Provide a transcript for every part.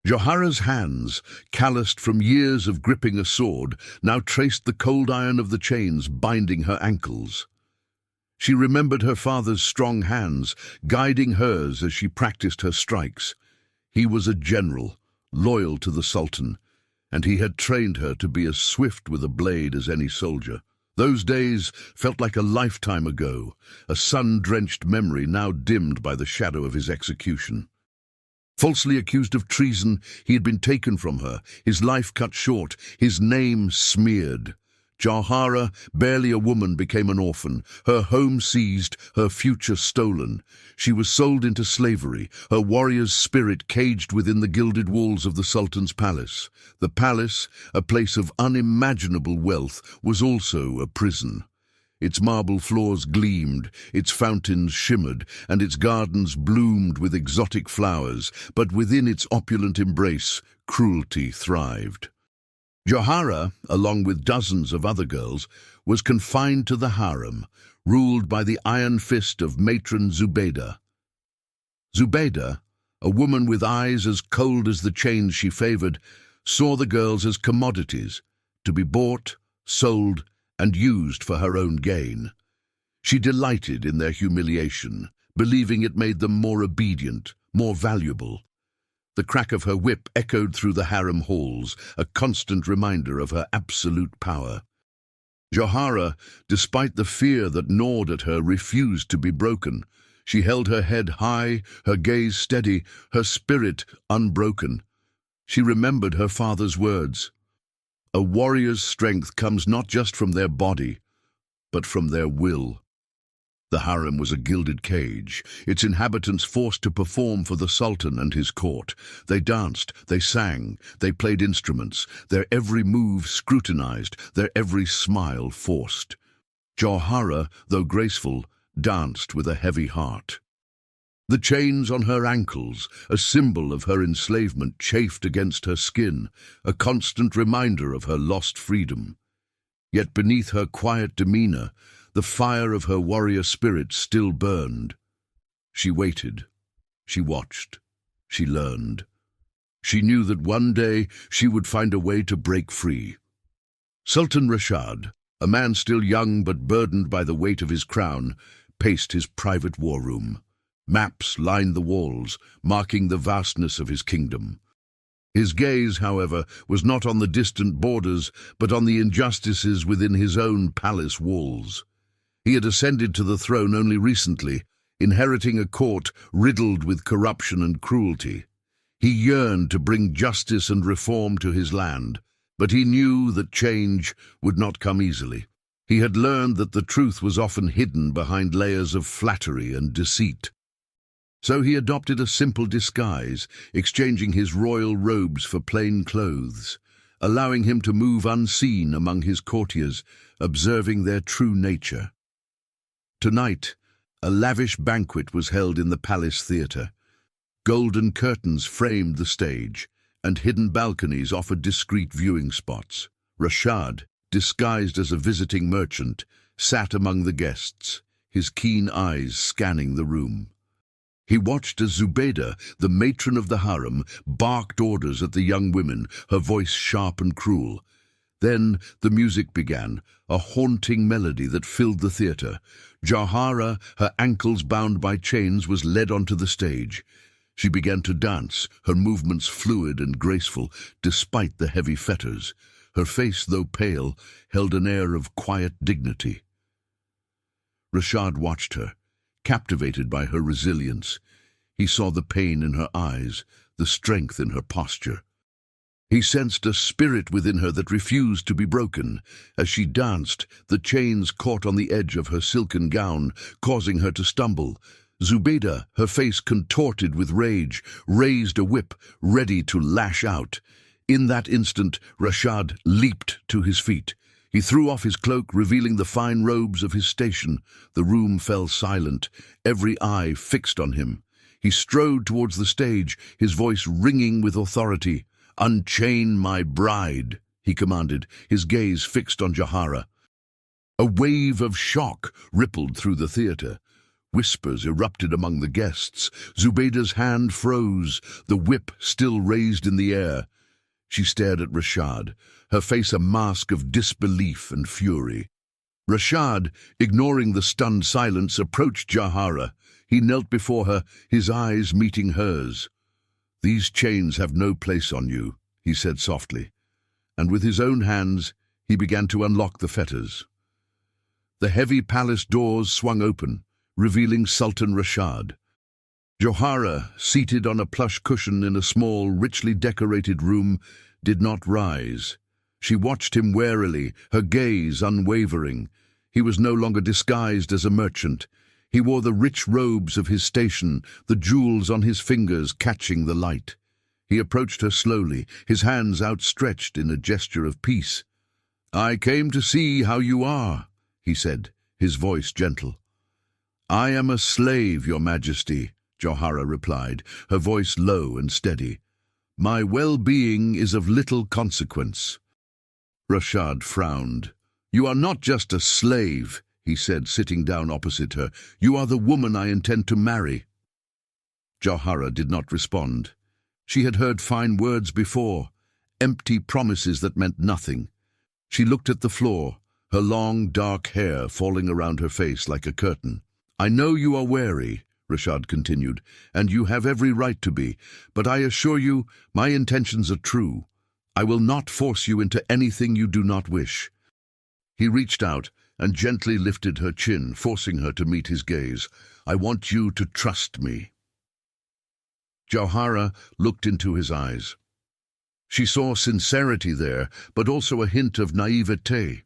Johara's hands, calloused from years of gripping a sword, now traced the cold iron of the chains binding her ankles. She remembered her father's strong hands, guiding hers as she practiced her strikes. He was a general, loyal to the Sultan, and he had trained her to be as swift with a blade as any soldier. Those days felt like a lifetime ago, a sun-drenched memory now dimmed by the shadow of his execution. Falsely accused of treason, he had been taken from her, his life cut short, his name smeared. Johara, barely a woman, became an orphan, her home seized, her future stolen. She was sold into slavery, her warrior's spirit caged within the gilded walls of the Sultan's palace. The palace, a place of unimaginable wealth, was also a prison. Its marble floors gleamed, its fountains shimmered, and its gardens bloomed with exotic flowers, but within its opulent embrace, cruelty thrived. Johara, along with dozens of other girls, was confined to the harem, ruled by the iron fist of matron Zubaydah. Zubaydah, a woman with eyes as cold as the chains she favored, saw the girls as commodities, to be bought, sold, and used for her own gain. She delighted in their humiliation, believing it made them more obedient, more valuable. The crack of her whip echoed through the harem halls, a constant reminder of her absolute power. Johara, despite the fear that gnawed at her, refused to be broken. She held her head high, her gaze steady, her spirit unbroken. She remembered her father's words. A warrior's strength comes not just from their body, but from their will. The harem was a gilded cage, its inhabitants forced to perform for the Sultan and his court. They danced, they sang, they played instruments, their every move scrutinized, their every smile forced. Johara, though graceful, danced with a heavy heart. The chains on her ankles, a symbol of her enslavement, chafed against her skin, a constant reminder of her lost freedom. Yet beneath her quiet demeanor, the fire of her warrior spirit still burned. She waited, she watched, she learned. She knew that one day she would find a way to break free. Sultan Rashad, a man still young but burdened by the weight of his crown, paced his private war room. Maps lined the walls, marking the vastness of his kingdom. His gaze, however, was not on the distant borders, but on the injustices within his own palace walls. He had ascended to the throne only recently, inheriting a court riddled with corruption and cruelty. He yearned to bring justice and reform to his land, but he knew that change would not come easily. He had learned that the truth was often hidden behind layers of flattery and deceit. So he adopted a simple disguise, exchanging his royal robes for plain clothes, allowing him to move unseen among his courtiers, observing their true nature. Tonight, a lavish banquet was held in the palace theatre. Golden curtains framed the stage, and hidden balconies offered discreet viewing spots. Rashad, disguised as a visiting merchant, sat among the guests, his keen eyes scanning the room. He watched as Zubaydah, the matron of the harem, barked orders at the young women, her voice sharp and cruel. Then the music began, a haunting melody that filled the theatre. Johara, her ankles bound by chains, was led onto the stage. She began to dance, her movements fluid and graceful, despite the heavy fetters. Her face, though pale, held an air of quiet dignity. Rashad watched her, captivated by her resilience. He saw the pain in her eyes, the strength in her posture. He sensed a spirit within her that refused to be broken. As she danced, the chains caught on the edge of her silken gown, causing her to stumble. Zubaydah, her face contorted with rage, raised a whip, ready to lash out. In that instant, Rashad leaped to his feet. He threw off his cloak, revealing the fine robes of his station. The room fell silent, every eye fixed on him. He strode towards the stage, his voice ringing with authority. "Unchain my bride," he commanded, his gaze fixed on Johara. A wave of shock rippled through the theatre. Whispers erupted among the guests. Zubaydah's hand froze, the whip still raised in the air. She stared at Rashad, her face a mask of disbelief and fury. Rashad, ignoring the stunned silence, approached Jahara. He knelt before her, his eyes meeting hers. "These chains have no place on you," he said softly, and with his own hands he began to unlock the fetters. The heavy palace doors swung open, revealing Sultan Rashad. Jahara, seated on a plush cushion in a small, richly decorated room, did not rise. She watched him warily, her gaze unwavering. He was no longer disguised as a merchant. He wore the rich robes of his station, the jewels on his fingers catching the light. He approached her slowly, his hands outstretched in a gesture of peace. "I came to see how you are," he said, his voice gentle. "I am a slave, Your Majesty," Jahara replied, her voice low and steady. "My well-being is of little consequence." Rashad frowned. "You are not just a slave," he said, sitting down opposite her. "You are the woman I intend to marry." Jahara did not respond. She had heard fine words before, empty promises that meant nothing. She looked at the floor, her long, dark hair falling around her face like a curtain. "I know you are wary," Rashad continued, "and you have every right to be, but I assure you my intentions are true. I will not force you into anything you do not wish." He reached out and gently lifted her chin, forcing her to meet his gaze. "I want you to trust me." Jahara looked into his eyes. She saw sincerity there, but also a hint of naivete.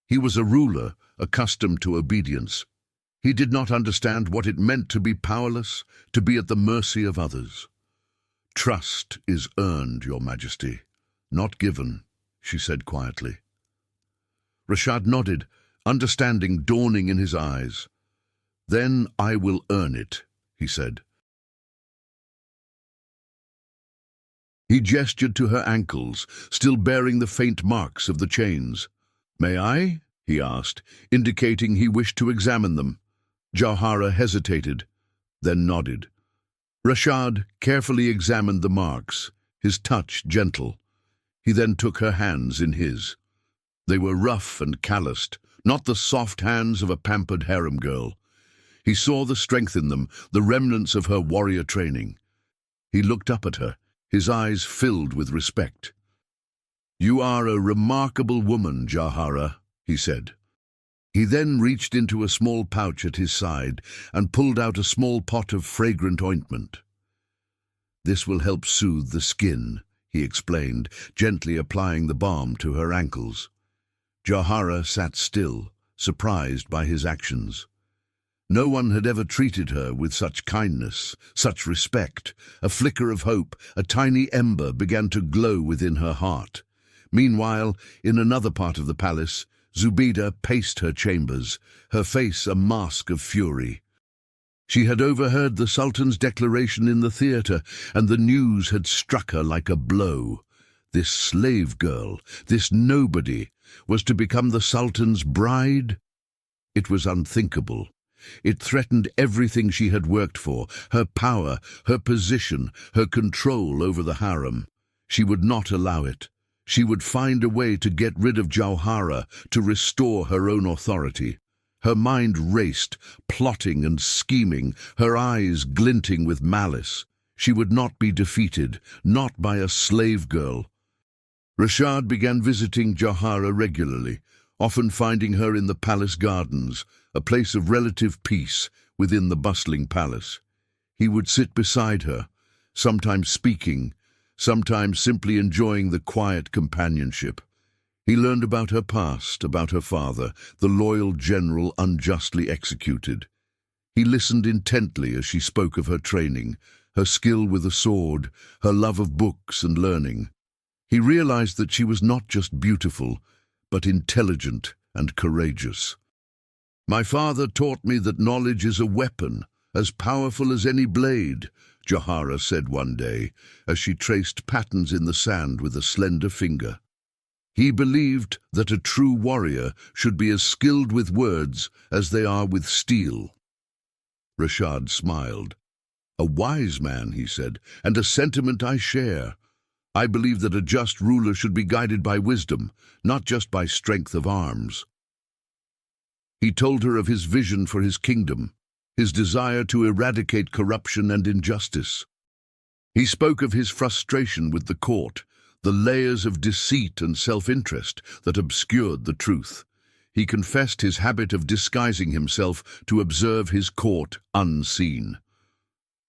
He was a ruler, accustomed to obedience. He did not understand what it meant to be powerless, to be at the mercy of others. "Trust is earned, Your Majesty, not given," she said quietly. Rashad nodded, understanding dawning in his eyes. "Then I will earn it," he said. He gestured to her ankles, still bearing the faint marks of the chains. "May I?" he asked, indicating he wished to examine them. Jahara hesitated, then nodded. Rashad carefully examined the marks, his touch gentle. He then took her hands in his. They were rough and calloused, not the soft hands of a pampered harem girl. He saw the strength in them, the remnants of her warrior training. He looked up at her, his eyes filled with respect. "You are a remarkable woman, Jahara," he said. He then reached into a small pouch at his side and pulled out a small pot of fragrant ointment. "This will help soothe the skin," he explained, gently applying the balm to her ankles. Jahara sat still, surprised by his actions. No one had ever treated her with such kindness, such respect. A flicker of hope, a tiny ember began to glow within her heart. Meanwhile, in another part of the palace, Zubaydah paced her chambers, her face a mask of fury. She had overheard the Sultan's declaration in the theatre, and the news had struck her like a blow. This slave girl, this nobody, was to become the Sultan's bride? It was unthinkable. It threatened everything she had worked for, her power, her position, her control over the harem. She would not allow it. She would find a way to get rid of Jahara, to restore her own authority. Her mind raced, plotting and scheming, her eyes glinting with malice. She would not be defeated, not by a slave girl. Rashad began visiting Jahara regularly, often finding her in the palace gardens, a place of relative peace within the bustling palace. He would sit beside her, sometimes speaking, sometimes simply enjoying the quiet companionship. He learned about her past, about her father, the loyal general unjustly executed. He listened intently as she spoke of her training, her skill with a sword, her love of books and learning. He realized that she was not just beautiful, but intelligent and courageous. "My father taught me that knowledge is a weapon, as powerful as any blade," Jahara said one day, as she traced patterns in the sand with a slender finger. He believed that a true warrior should be as skilled with words as they are with steel. Rashad smiled. "A wise man," he said, "and a sentiment I share. I believe that a just ruler should be guided by wisdom, not just by strength of arms." He told her of his vision for his kingdom, his desire to eradicate corruption and injustice. He spoke of his frustration with the court, the layers of deceit and self-interest that obscured the truth. He confessed his habit of disguising himself to observe his court unseen.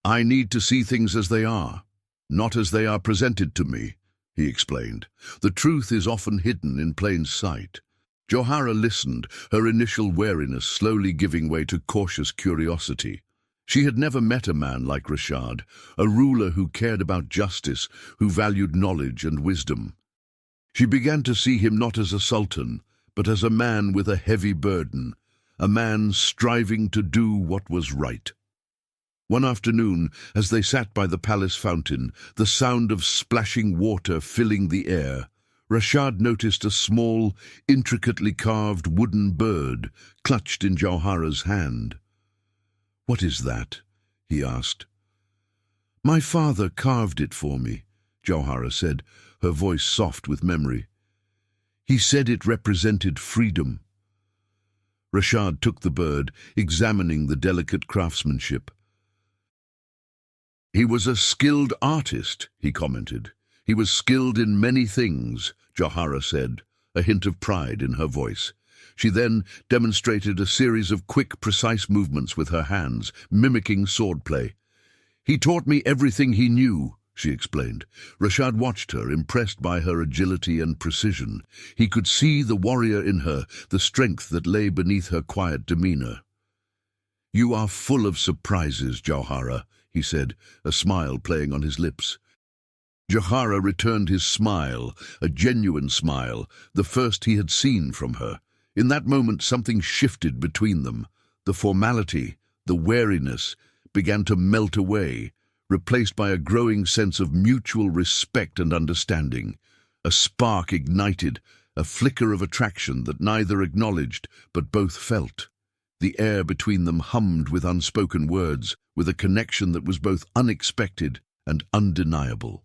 "I need to see things as they are, not as they are presented to me," he explained. "The truth is often hidden in plain sight." Johara listened, her initial wariness slowly giving way to cautious curiosity. She had never met a man like Rashad, a ruler who cared about justice, who valued knowledge and wisdom. She began to see him not as a sultan, but as a man with a heavy burden, a man striving to do what was right. One afternoon, as they sat by the palace fountain, the sound of splashing water filling the air, Rashad noticed a small, intricately carved wooden bird clutched in Jauhara's hand. "What is that?" he asked. "My father carved it for me," Jauhara said, her voice soft with memory. "He said it represented freedom." Rashad took the bird, examining the delicate craftsmanship. "He was a skilled artist," he commented. "He was skilled in many things," Jauhara said, a hint of pride in her voice. She then demonstrated a series of quick, precise movements with her hands, mimicking swordplay. "He taught me everything he knew," she explained. Rashad watched her, impressed by her agility and precision. He could see the warrior in her, the strength that lay beneath her quiet demeanor. "You are full of surprises, Jauhara," he said, a smile playing on his lips. Jauhara returned his smile, a genuine smile, the first he had seen from her. In that moment something shifted between them. The formality, the wariness, began to melt away, replaced by a growing sense of mutual respect and understanding. A spark ignited, a flicker of attraction that neither acknowledged but both felt. The air between them hummed with unspoken words, with a connection that was both unexpected and undeniable.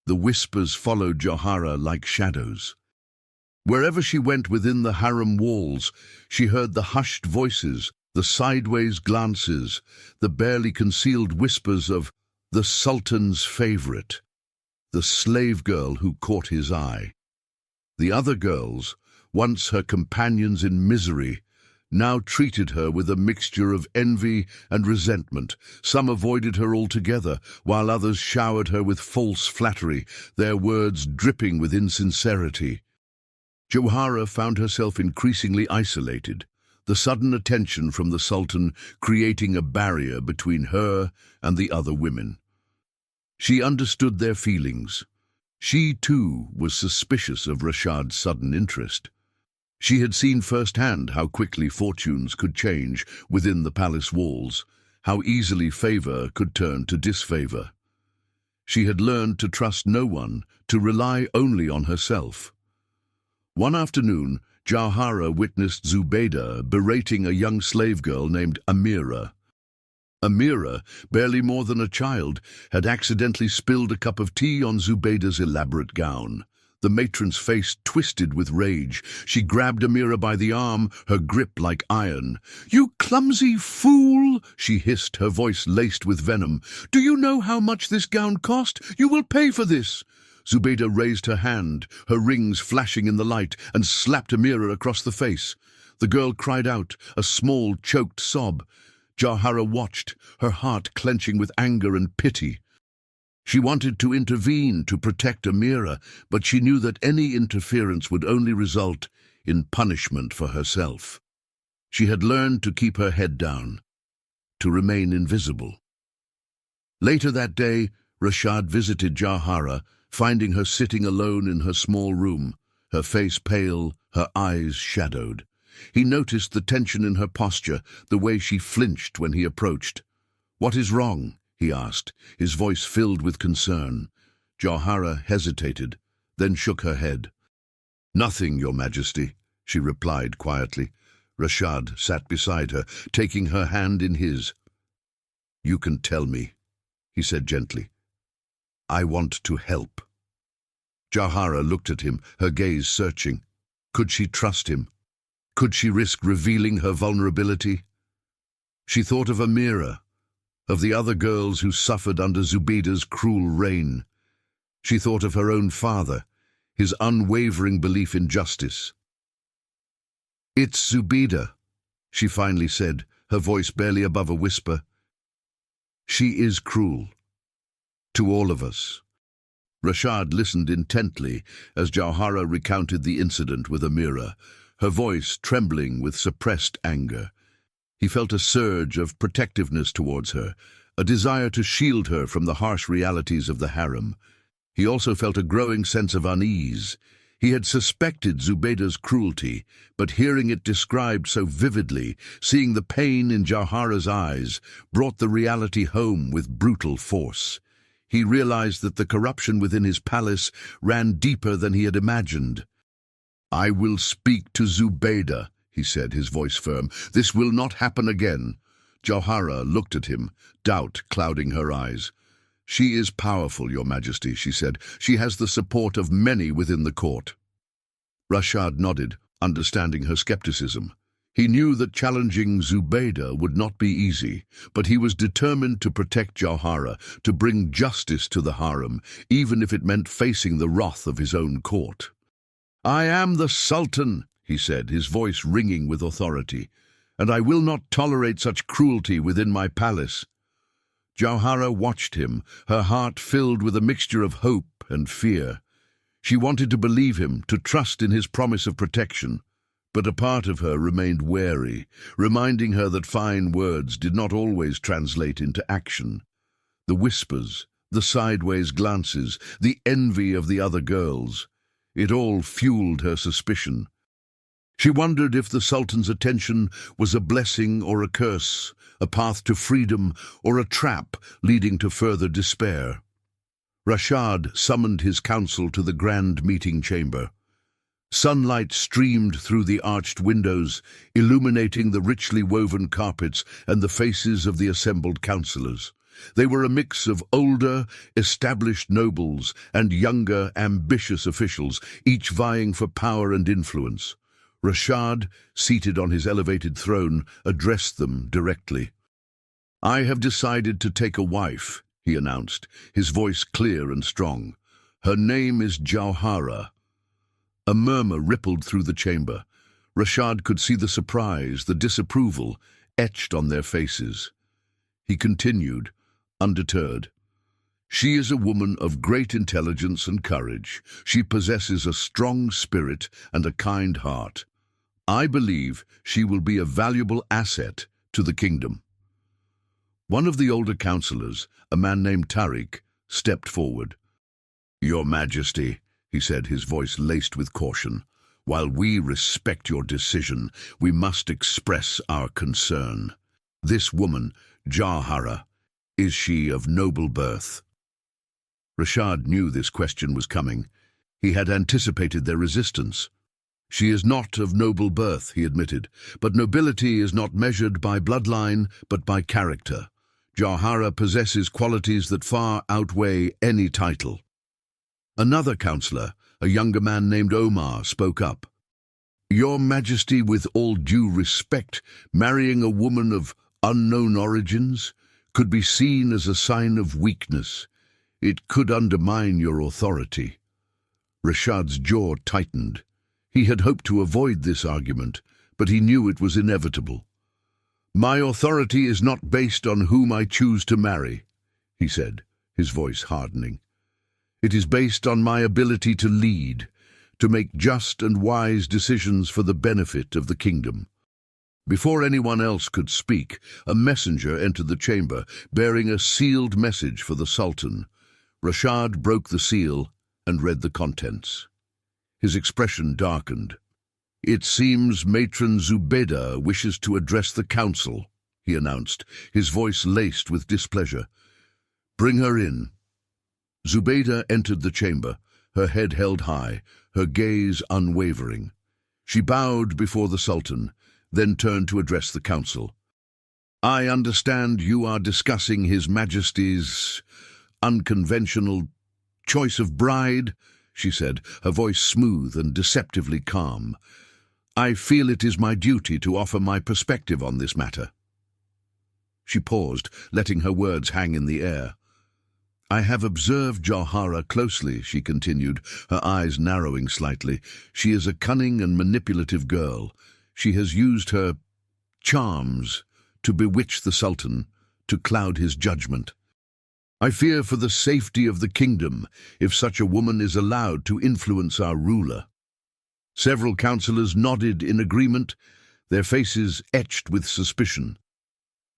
The whispers followed Jauhara like shadows. Wherever she went within the harem walls, she heard the hushed voices, the sideways glances, the barely concealed whispers of the Sultan's favorite, the slave girl who caught his eye. The other girls, once her companions in misery, now treated her with a mixture of envy and resentment. Some avoided her altogether, while others showered her with false flattery, their words dripping with insincerity. Jauhara found herself increasingly isolated, the sudden attention from the Sultan creating a barrier between her and the other women. She understood their feelings. She, too, was suspicious of Rashad's sudden interest. She had seen firsthand how quickly fortunes could change within the palace walls, how easily favor could turn to disfavor. She had learned to trust no one, to rely only on herself. One afternoon, Jauhara witnessed Zubaydah berating a young slave girl named Amira. Amira, barely more than a child, had accidentally spilled a cup of tea on Zubaydah's elaborate gown. The matron's face twisted with rage. She grabbed Amira by the arm, her grip like iron. "You clumsy fool!" she hissed, her voice laced with venom. "Do you know how much this gown cost? You will pay for this!" Zubaydah raised her hand, her rings flashing in the light, and slapped Amira across the face. The girl cried out, a small, choked sob. Jauhara watched, her heart clenching with anger and pity. She wanted to intervene to protect Amira, but she knew that any interference would only result in punishment for herself. She had learned to keep her head down, to remain invisible. Later that day, Rashad visited Jauhara, finding her sitting alone in her small room, her face pale, her eyes shadowed. He noticed the tension in her posture, the way she flinched when he approached. "What is wrong?" he asked, his voice filled with concern. Jauhara hesitated, then shook her head. "Nothing, Your Majesty," she replied quietly. Rashad sat beside her, taking her hand in his. You can tell me, he said gently. I want to help. Jauhara looked at him, her gaze searching. Could she trust him? Could she risk revealing her vulnerability? She thought of Amira, of the other girls who suffered under Zubaydah's cruel reign. She thought of her own father, his unwavering belief in justice. It's Zubaydah, she finally said, her voice barely above a whisper. She is cruel. To all of us. Rashad listened intently as Jauhara recounted the incident with Amira, her voice trembling with suppressed anger. He felt a surge of protectiveness towards her, a desire to shield her from the harsh realities of the harem. He also felt a growing sense of unease. He had suspected Zubaydah's cruelty, but hearing it described so vividly, seeing the pain in Jauhara's eyes, brought the reality home with brutal force. He realized that the corruption within his palace ran deeper than he had imagined. I will speak to Zubaydah, he said, his voice firm. This will not happen again. Jauhara looked at him, doubt clouding her eyes. She is powerful, Your Majesty, she said. She has the support of many within the court. Rashad nodded, understanding her skepticism. He knew that challenging Zubaydah would not be easy, but he was determined to protect Jauhara, to bring justice to the harem, even if it meant facing the wrath of his own court. I am the Sultan, he said, his voice ringing with authority, and I will not tolerate such cruelty within my palace. Jauhara watched him, her heart filled with a mixture of hope and fear. She wanted to believe him, to trust in his promise of protection, but a part of her remained wary, reminding her that fine words did not always translate into action. The whispers, the sideways glances, the envy of the other girls, it all fueled her suspicion. She wondered if the Sultan's attention was a blessing or a curse, a path to freedom or a trap leading to further despair. Rashad summoned his council to the grand meeting chamber. Sunlight streamed through the arched windows, illuminating the richly woven carpets and the faces of the assembled councillors. They were a mix of older, established nobles and younger, ambitious officials, each vying for power and influence. Rashad, seated on his elevated throne, addressed them directly. I have decided to take a wife, he announced, his voice clear and strong. Her name is Jauhara. A murmur rippled through the chamber. Rashad could see the surprise, the disapproval, etched on their faces. He continued, undeterred. She is a woman of great intelligence and courage. She possesses a strong spirit and a kind heart. I believe she will be a valuable asset to the kingdom. One of the older councillors, a man named Tariq, stepped forward. Your Majesty, he said, his voice laced with caution, while we respect your decision, we must express our concern. This woman, Jauhara, is she of noble birth? Rashad knew this question was coming. He had anticipated their resistance. She is not of noble birth, he admitted, but nobility is not measured by bloodline, but by character. Jauhara possesses qualities that far outweigh any title. Another councillor, a younger man named Omar, spoke up. Your Majesty, with all due respect, marrying a woman of unknown origins could be seen as a sign of weakness. It could undermine your authority. Rashad's jaw tightened. He had hoped to avoid this argument, but he knew it was inevitable. My authority is not based on whom I choose to marry, he said, his voice hardening. It is based on my ability to lead, to make just and wise decisions for the benefit of the kingdom. Before anyone else could speak, a messenger entered the chamber, bearing a sealed message for the Sultan. Rashad broke the seal and read the contents. His expression darkened. It seems Matron Zubaydah wishes to address the council, he announced, his voice laced with displeasure. Bring her in. Zubaydah entered the chamber, her head held high, her gaze unwavering. She bowed before the Sultan, then turned to address the council. I understand you are discussing His Majesty's unconventional choice of bride, she said, her voice smooth and deceptively calm. I feel it is my duty to offer my perspective on this matter. She paused, letting her words hang in the air. I have observed Jauhara closely, she continued, her eyes narrowing slightly. She is a cunning and manipulative girl. She has used her charms to bewitch the Sultan, to cloud his judgment. I fear for the safety of the kingdom if such a woman is allowed to influence our ruler. Several councillors nodded in agreement, their faces etched with suspicion.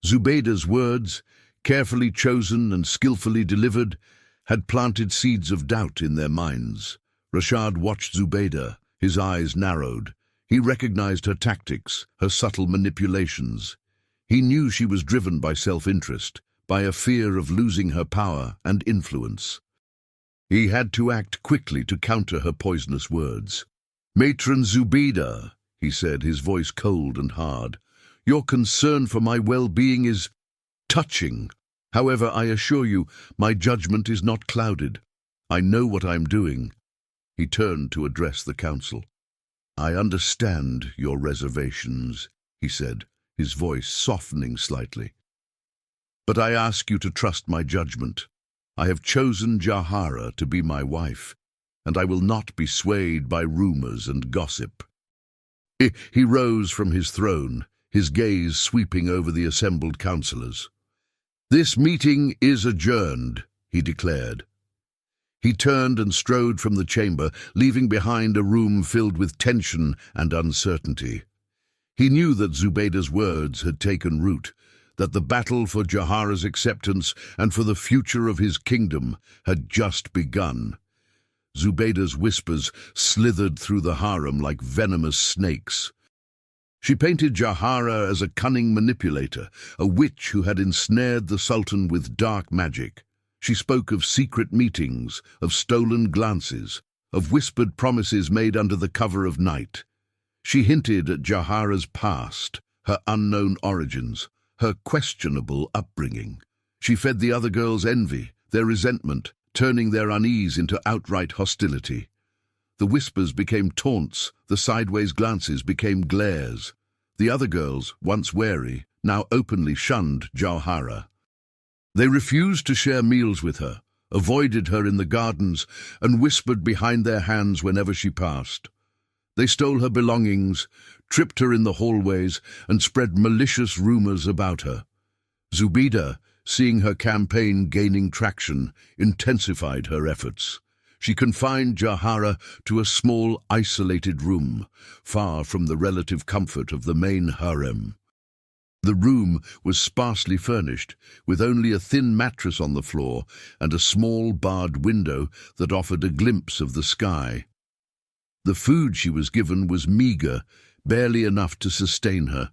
Zubaydah's words, carefully chosen and skillfully delivered, had planted seeds of doubt in their minds. Rashad watched Zubaydah, his eyes narrowed. He recognized her tactics, her subtle manipulations. He knew she was driven by self-interest, by a fear of losing her power and influence. He had to act quickly to counter her poisonous words. "Matron Zubaydah," he said, his voice cold and hard, "your concern for my well-being is touching. However, I assure you, my judgment is not clouded. I know what I am doing." He turned to address the council. "I understand your reservations," he said, his voice softening slightly. "But I ask you to trust my judgment. I have chosen Jauhara to be my wife, and I will not be swayed by rumors and gossip." He rose from his throne, his gaze sweeping over the assembled councillors. "This meeting is adjourned," he declared. He turned and strode from the chamber, leaving behind a room filled with tension and uncertainty. He knew that Zubaydah's words had taken root, that the battle for Jauhara's acceptance and for the future of his kingdom had just begun. Zubaydah's whispers slithered through the harem like venomous snakes. She painted Jauhara as a cunning manipulator, a witch who had ensnared the Sultan with dark magic. She spoke of secret meetings, of stolen glances, of whispered promises made under the cover of night. She hinted at Jauhara's past, her unknown origins, her questionable upbringing. She fed the other girls' envy, their resentment, turning their unease into outright hostility. The whispers became taunts, the sideways glances became glares. The other girls, once wary, now openly shunned Jauhara. They refused to share meals with her, avoided her in the gardens, and whispered behind their hands whenever she passed. They stole her belongings, tripped her in the hallways, and spread malicious rumors about her. Zubaydah, seeing her campaign gaining traction, intensified her efforts. She confined Jauhara to a small, isolated room, far from the relative comfort of the main harem. The room was sparsely furnished, with only a thin mattress on the floor and a small barred window that offered a glimpse of the sky. The food she was given was meager, barely enough to sustain her.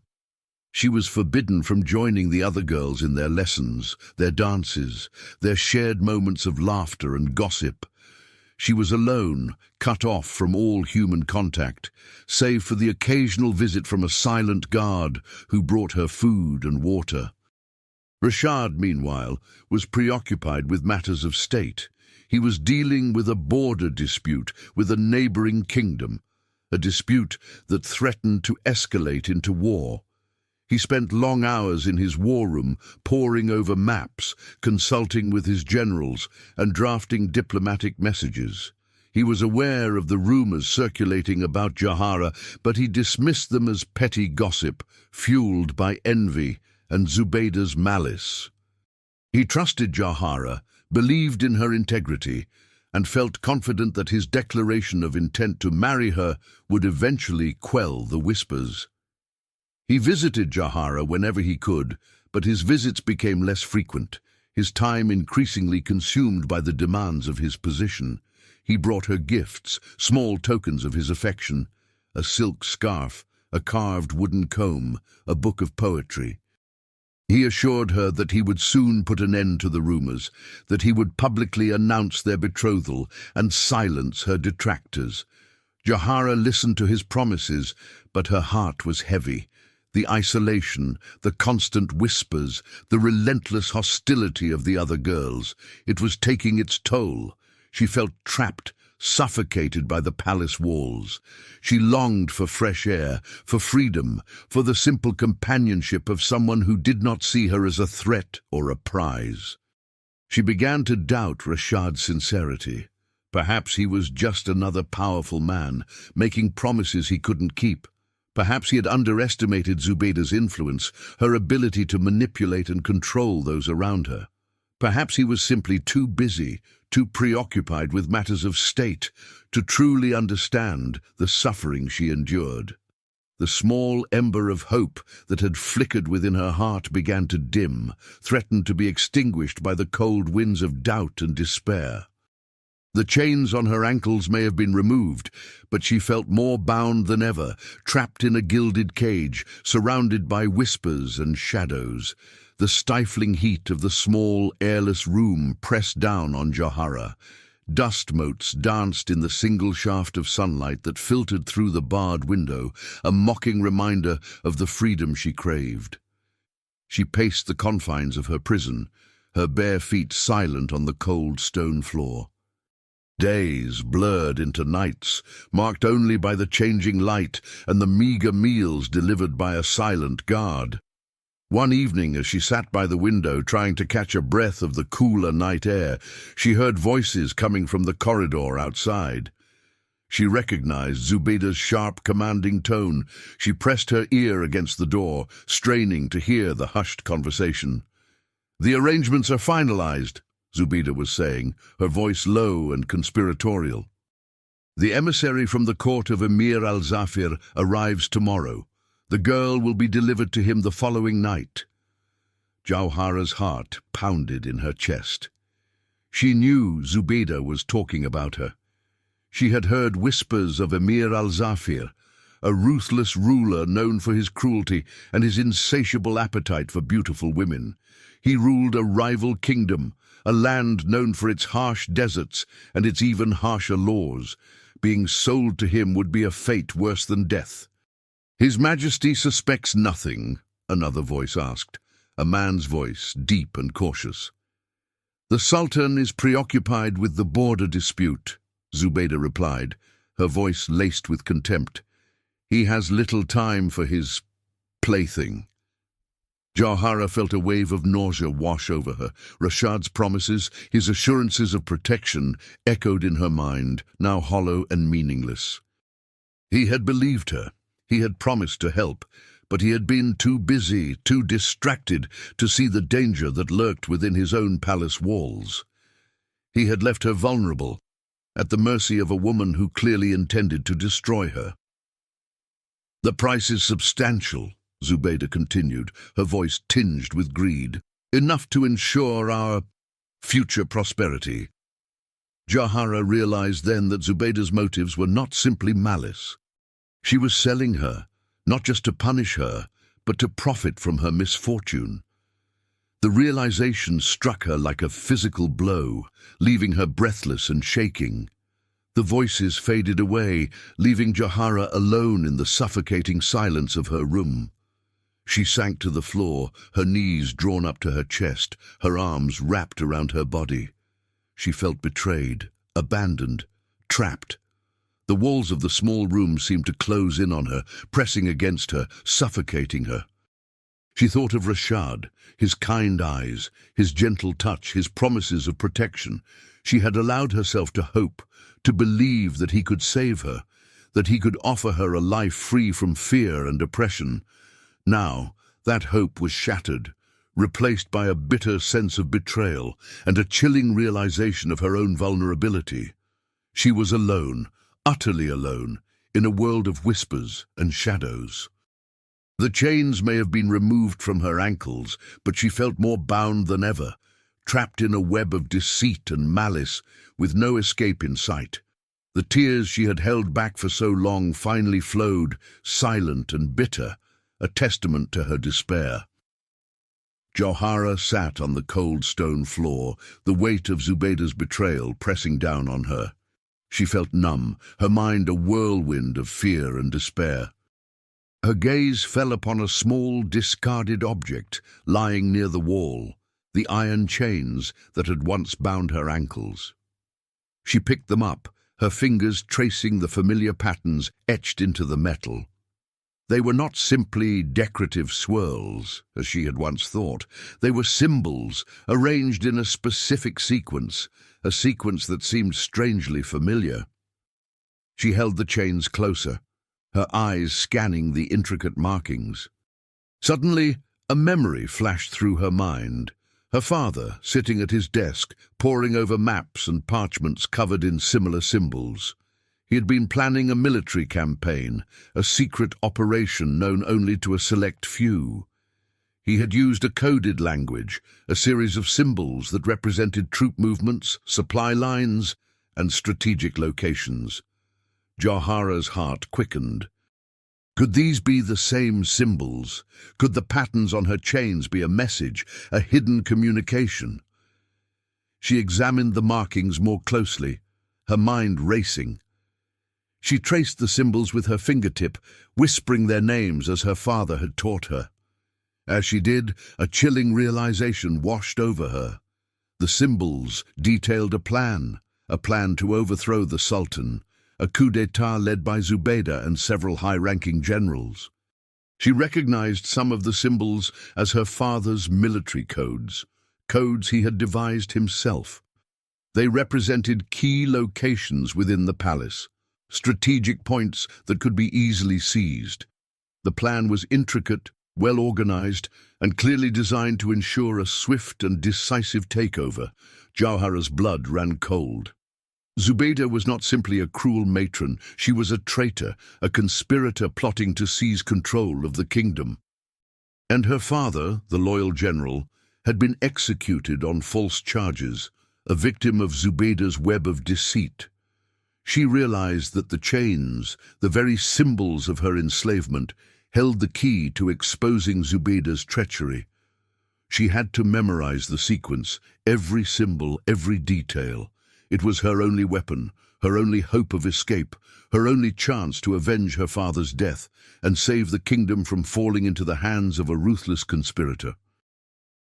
She was forbidden from joining the other girls in their lessons, their dances, their shared moments of laughter and gossip. She was alone, cut off from all human contact, save for the occasional visit from a silent guard who brought her food and water. Rashad, meanwhile, was preoccupied with matters of state. He was dealing with a border dispute with a neighboring kingdom, a dispute that threatened to escalate into war. He spent long hours in his war room, poring over maps, consulting with his generals, and drafting diplomatic messages. He was aware of the rumors circulating about Jauhara, but he dismissed them as petty gossip, fueled by envy and Zubaydah's malice. He trusted Jauhara, believed in her integrity, and felt confident that his declaration of intent to marry her would eventually quell the whispers. He visited Jauhara whenever he could, but his visits became less frequent, his time increasingly consumed by the demands of his position. He brought her gifts, small tokens of his affection, a silk scarf, a carved wooden comb, a book of poetry. He assured her that he would soon put an end to the rumors, that he would publicly announce their betrothal and silence her detractors. Jauhara listened to his promises, but her heart was heavy. The isolation, the constant whispers, the relentless hostility of the other girls. It was taking its toll. She felt trapped, suffocated by the palace walls. She longed for fresh air, for freedom, for the simple companionship of someone who did not see her as a threat or a prize. She began to doubt Rashad's sincerity. Perhaps he was just another powerful man, making promises he couldn't keep. Perhaps he had underestimated Zubaydah's influence, her ability to manipulate and control those around her. Perhaps he was simply too busy, too preoccupied with matters of state, to truly understand the suffering she endured. The small ember of hope that had flickered within her heart began to dim, threatened to be extinguished by the cold winds of doubt and despair. The chains on her ankles may have been removed, but she felt more bound than ever, trapped in a gilded cage, surrounded by whispers and shadows. The stifling heat of the small, airless room pressed down on Jawhara. Dust motes danced in the single shaft of sunlight that filtered through the barred window, a mocking reminder of the freedom she craved. She paced the confines of her prison, her bare feet silent on the cold stone floor. Days blurred into nights, marked only by the changing light and the meager meals delivered by a silent guard. One evening, as she sat by the window trying to catch a breath of the cooler night air, she heard voices coming from the corridor outside. She recognized Zubaydah's sharp, commanding tone. She pressed her ear against the door, straining to hear the hushed conversation. "The arrangements are finalized," Zubaydah was saying, her voice low and conspiratorial. "The emissary from the court of Emir al-Zafir arrives tomorrow. The girl will be delivered to him the following night." Jawhara's heart pounded in her chest. She knew Zubaydah was talking about her. She had heard whispers of Emir al-Zafir, a ruthless ruler known for his cruelty and his insatiable appetite for beautiful women. He ruled a rival kingdom, a land known for its harsh deserts and its even harsher laws. Being sold to him would be a fate worse than death. "His Majesty suspects nothing," another voice asked, a man's voice, deep and cautious. "The Sultan is preoccupied with the border dispute," Zubaydah replied, her voice laced with contempt. "He has little time for his plaything." Jawhara felt a wave of nausea wash over her. Rashad's promises, his assurances of protection, echoed in her mind, now hollow and meaningless. He had believed her. He had promised to help, but he had been too busy, too distracted to see the danger that lurked within his own palace walls. He had left her vulnerable, at the mercy of a woman who clearly intended to destroy her. "The price is substantial," Zubaydah continued, her voice tinged with greed. "Enough to ensure our future prosperity." Jawhara realized then that Zubaydah's motives were not simply malice. She was selling her, not just to punish her, but to profit from her misfortune. The realization struck her like a physical blow, leaving her breathless and shaking. The voices faded away, leaving Jawhara alone in the suffocating silence of her room. She sank to the floor, her knees drawn up to her chest, her arms wrapped around her body. She felt betrayed, abandoned, trapped. The walls of the small room seemed to close in on her, pressing against her, suffocating her. She thought of Rashad, his kind eyes, his gentle touch, his promises of protection. She had allowed herself to hope, to believe that he could save her, that he could offer her a life free from fear and oppression. Now, that hope was shattered, replaced by a bitter sense of betrayal and a chilling realization of her own vulnerability. She was alone, utterly alone, in a world of whispers and shadows. The chains may have been removed from her ankles, but she felt more bound than ever, trapped in a web of deceit and malice, with no escape in sight. The tears she had held back for so long finally flowed, silent and bitter, a testament to her despair. Jawhara sat on the cold stone floor, the weight of Zubaydah's betrayal pressing down on her. She felt numb, her mind a whirlwind of fear and despair. Her gaze fell upon a small, discarded object lying near the wall, the iron chains that had once bound her ankles. She picked them up, her fingers tracing the familiar patterns etched into the metal. They were not simply decorative swirls, as she had once thought. They were symbols, arranged in a specific sequence, a sequence that seemed strangely familiar. She held the chains closer, her eyes scanning the intricate markings. Suddenly, a memory flashed through her mind. Her father, sitting at his desk, poring over maps and parchments covered in similar symbols. He had been planning a military campaign, a secret operation known only to a select few. He had used a coded language, a series of symbols that represented troop movements, supply lines, and strategic locations. Jauhara's heart quickened. Could these be the same symbols? Could the patterns on her chains be a message, a hidden communication? She examined the markings more closely, her mind racing. She traced the symbols with her fingertip, whispering their names as her father had taught her. As she did, a chilling realization washed over her. The symbols detailed a plan to overthrow the Sultan, a coup d'état led by Zubaydah and several high-ranking generals. She recognized some of the symbols as her father's military codes, codes he had devised himself. They represented key locations within the palace, strategic points that could be easily seized. The plan was intricate, well-organized, and clearly designed to ensure a swift and decisive takeover. Jauhara's blood ran cold. Zubaydah was not simply a cruel matron, she was a traitor, a conspirator plotting to seize control of the kingdom. And her father, the loyal general, had been executed on false charges, a victim of Zubaydah's web of deceit. She realized that the chains, the very symbols of her enslavement, held the key to exposing Zubaydah's treachery. She had to memorize the sequence, every symbol, every detail. It was her only weapon, her only hope of escape, her only chance to avenge her father's death and save the kingdom from falling into the hands of a ruthless conspirator.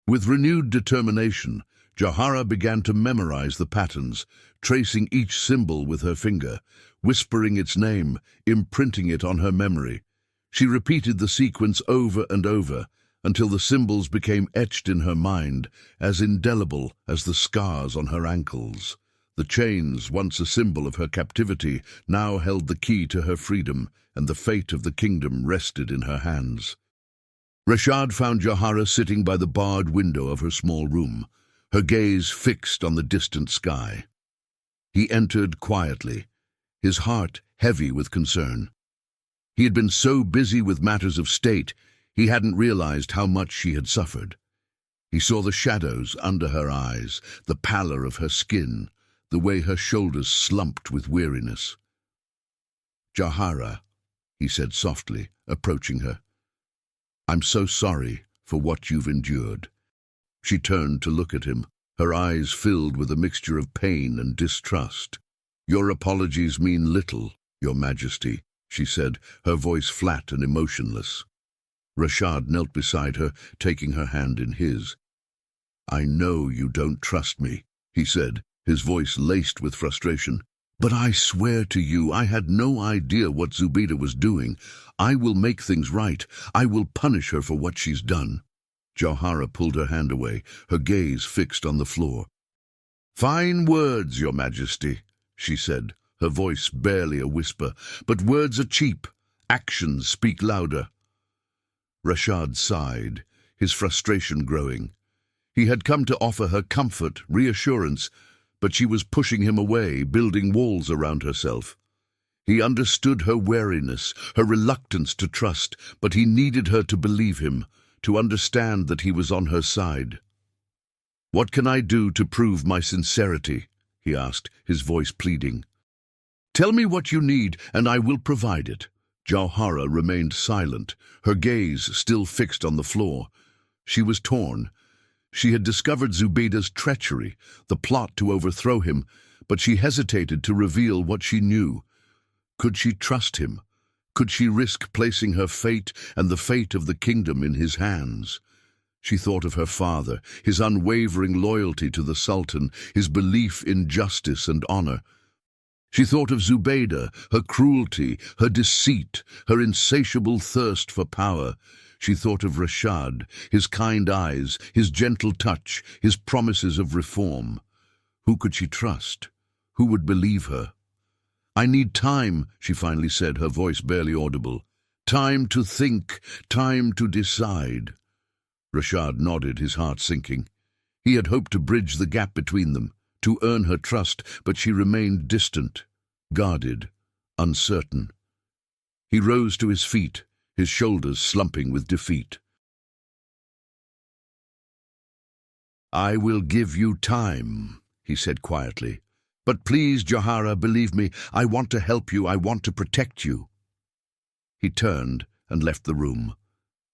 With renewed determination, Jauhara began to memorize the patterns, tracing each symbol with her finger, whispering its name, imprinting it on her memory. She repeated the sequence over and over, until the symbols became etched in her mind, as indelible as the scars on her ankles. The chains, once a symbol of her captivity, now held the key to her freedom, and the fate of the kingdom rested in her hands. Rashad found Jauhara sitting by the barred window of her small room, her gaze fixed on the distant sky. He entered quietly, his heart heavy with concern. He had been so busy with matters of state, he hadn't realized how much she had suffered. He saw the shadows under her eyes, the pallor of her skin, the way her shoulders slumped with weariness. "Jauhara," he said softly, approaching her. "I'm so sorry for what you've endured." She turned to look at him, her eyes filled with a mixture of pain and distrust. "Your apologies mean little, Your Majesty," she said, her voice flat and emotionless. Rashad knelt beside her, taking her hand in his. "I know you don't trust me," he said, his voice laced with frustration. "But I swear to you, I had no idea what Zubaydah was doing. I will make things right. I will punish her for what she's done." Jauhara pulled her hand away, her gaze fixed on the floor. "Fine words, Your Majesty," she said, her voice barely a whisper. "But words are cheap. Actions speak louder." Rashad sighed, his frustration growing. He had come to offer her comfort, reassurance, but she was pushing him away, building walls around herself. He understood her wariness, her reluctance to trust, but he needed her to believe him, to understand that he was on her side. "What can I do to prove my sincerity?" he asked, his voice pleading. "Tell me what you need, and I will provide it." Jauhara remained silent, her gaze still fixed on the floor. She was torn. She had discovered Zubaydah's treachery, the plot to overthrow him, but she hesitated to reveal what she knew. Could she trust him? Could she risk placing her fate and the fate of the kingdom in his hands? She thought of her father, his unwavering loyalty to the Sultan, his belief in justice and honor. She thought of Zubaydah, her cruelty, her deceit, her insatiable thirst for power. She thought of Rashad, his kind eyes, his gentle touch, his promises of reform. Who could she trust? Who would believe her? "I need time," she finally said, her voice barely audible. "Time to think, time to decide." Rashad nodded, his heart sinking. He had hoped to bridge the gap between them, to earn her trust, but she remained distant, guarded, uncertain. He rose to his feet, his shoulders slumping with defeat. "I will give you time," he said quietly. "But please, Jawhara, believe me, I want to help you, I want to protect you." He turned and left the room,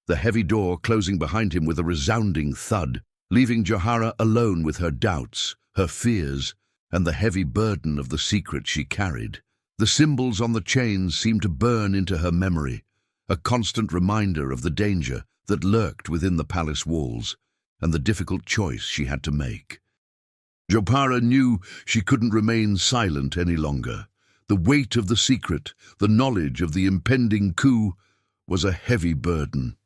the heavy door closing behind him with a resounding thud, leaving Jawhara alone with her doubts, her fears, and the heavy burden of the secret she carried. The symbols on the chains seemed to burn into her memory, a constant reminder of the danger that lurked within the palace walls and the difficult choice she had to make. Jawhara knew she couldn't remain silent any longer. The weight of the secret, the knowledge of the impending coup, was a heavy burden.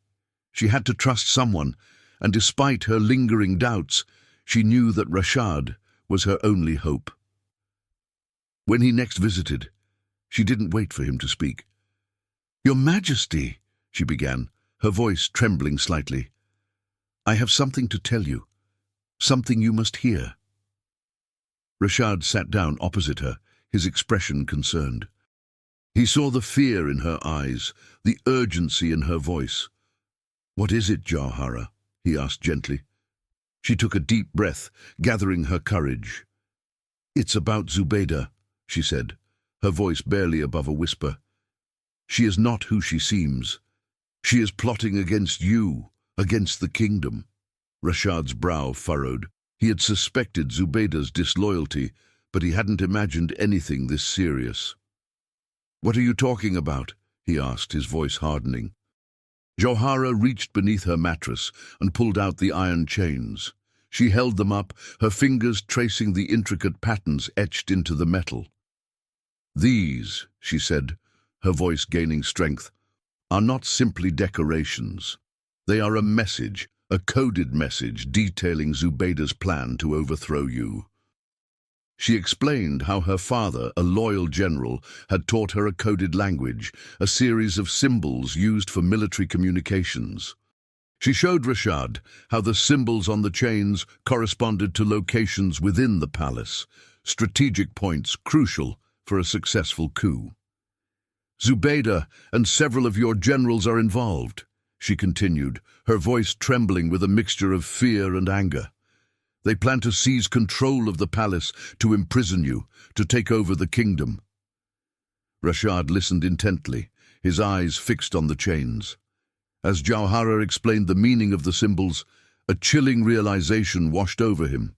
She had to trust someone, and despite her lingering doubts, she knew that Rashad was her only hope. When he next visited, she didn't wait for him to speak. "Your Majesty," she began, her voice trembling slightly, "I have something to tell you, something you must hear." Rashad sat down opposite her, his expression concerned. He saw the fear in her eyes, the urgency in her voice. "What is it, Jawhara?" he asked gently. She took a deep breath, gathering her courage. "It's about Zubaydah," she said, her voice barely above a whisper. "She is not who she seems. She is plotting against you, against the kingdom." Rashad's brow furrowed. He had suspected Zubaydah's disloyalty, but he hadn't imagined anything this serious. "What are you talking about?" he asked, his voice hardening. Jawhara reached beneath her mattress and pulled out the iron chains. She held them up, her fingers tracing the intricate patterns etched into the metal. "These," she said, her voice gaining strength, "are not simply decorations. They are a message, a coded message detailing Zubaydah's plan to overthrow you." She explained how her father, a loyal general, had taught her a coded language, a series of symbols used for military communications. She showed Rashad how the symbols on the chains corresponded to locations within the palace, strategic points crucial for a successful coup. "Zubaydah and several of your generals are involved," she continued, her voice trembling with a mixture of fear and anger. "They plan to seize control of the palace, to imprison you, to take over the kingdom." Rashad listened intently, his eyes fixed on the chains. As Jawhara explained the meaning of the symbols, a chilling realization washed over him.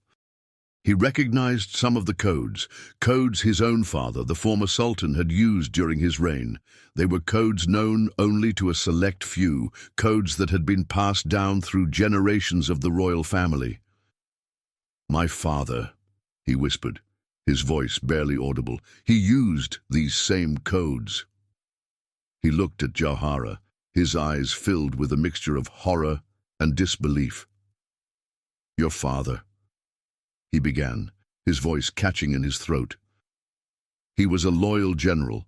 He recognized some of the codes his own father, the former Sultan, had used during his reign. They were codes known only to a select few, codes that had been passed down through generations of the royal family. "My father," he whispered, his voice barely audible, "he used these same codes." He looked at Jawhara, his eyes filled with a mixture of horror and disbelief. "Your father," he began, his voice catching in his throat. "He was a loyal general.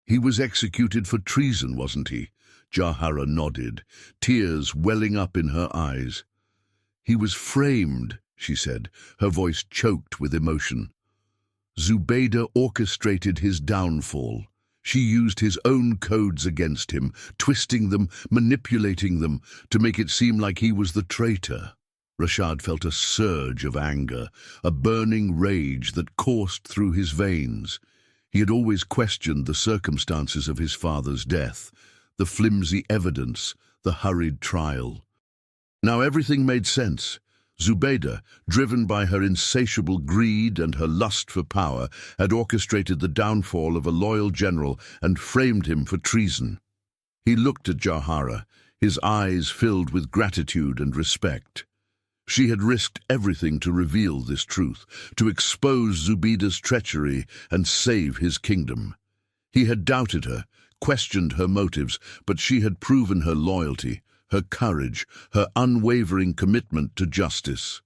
He was executed for treason, wasn't he?" Jawhara nodded, tears welling up in her eyes. "He was framed," she said, her voice choked with emotion. "Zubaydah orchestrated his downfall. She used his own codes against him, twisting them, manipulating them, to make it seem like he was the traitor." Rashad felt a surge of anger, a burning rage that coursed through his veins. He had always questioned the circumstances of his father's death, the flimsy evidence, the hurried trial. Now everything made sense. Zubaydah, driven by her insatiable greed and her lust for power, had orchestrated the downfall of a loyal general and framed him for treason. He looked at Jauhara, his eyes filled with gratitude and respect. She had risked everything to reveal this truth, to expose Zubaydah's treachery and save his kingdom. He had doubted her, questioned her motives, but she had proven her loyalty, her courage, her unwavering commitment to justice.